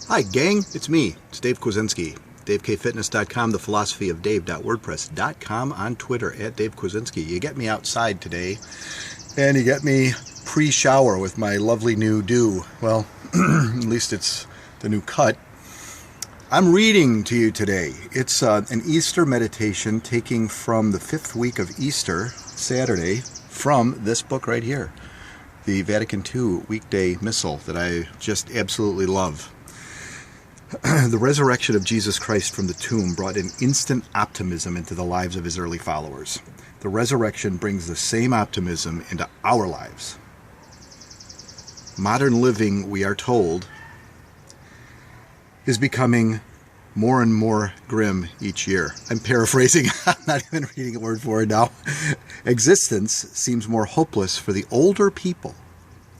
Hi, gang. It's me. It's Dave Kwasinski. DaveKFitness.com, thephilosophyofdave.wordpress.com, on Twitter at Dave Kwasinski. You get me outside today, and you get me pre-shower with my lovely new do. Well, at least it's the new cut. I'm reading to you today. It's an Easter meditation taking from the 5th week of Easter, Saturday, from this book right here, the Vatican II Weekday Missal that I just absolutely love. The resurrection of Jesus Christ from the tomb brought an instant optimism into the lives of his early followers. The resurrection brings the same optimism into our lives. Modern living, we are told, is becoming more and more grim each year. I'm paraphrasing. I'm not even reading a word for it now. Existence seems more hopeless for the older people,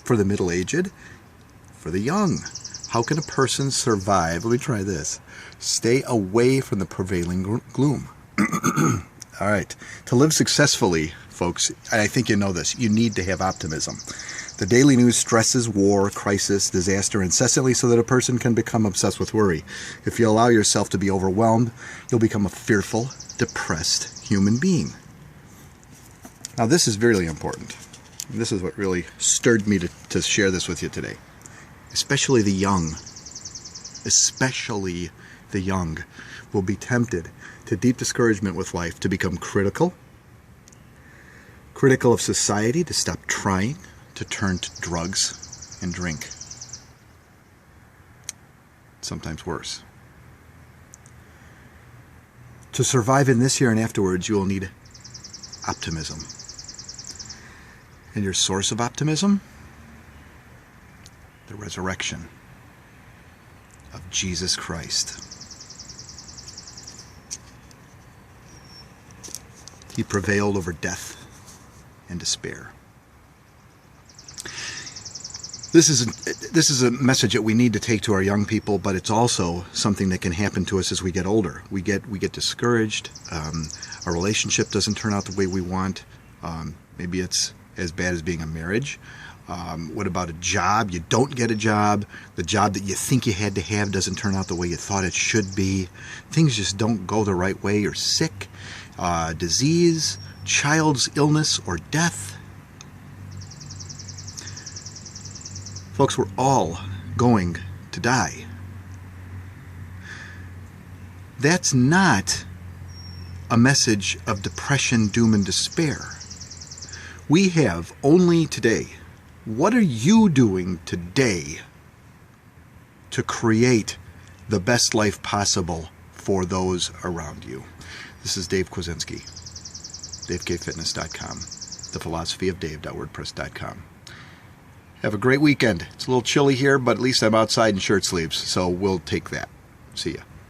for the middle-aged, for the young. How can a person survive? Let me try this. Stay away from the prevailing gloom. All right. To live successfully, folks, and I think you know this, you need to have optimism. The daily news stresses war, crisis, disaster incessantly so that a person can become obsessed with worry. If you allow yourself to be overwhelmed, you'll become a fearful, depressed human being. Now, this is really important. This is what really stirred me to share this with you today. Especially the young will be tempted to deep discouragement with life, to become critical of society, to stop trying, to turn to drugs and drink. Sometimes worse. To survive in this year and afterwards, you will need optimism. And your source of optimism? The resurrection of Jesus Christ. He prevailed over death and despair. This is a message that we need to take to our young people, but it's also something that can happen to us as we get older. We get discouraged. Our relationship doesn't turn out the way we want. Maybe it's as bad as being a marriage. What about a job? You don't get a job. The job that you think you had to have doesn't turn out the way you thought it should be. Things just don't go the right way. You're sick, disease, child's illness, or death. Folks, we're all going to die. That's not a message of depression, doom, and despair. We have only today. What are you doing today to create the best life possible for those around you? This is Dave Kwasinski, DaveKFitness.com, thephilosophyofdave.wordpress.com. Have a great weekend. It's a little chilly here, but at least I'm outside in shirt sleeves, so we'll take that. See ya.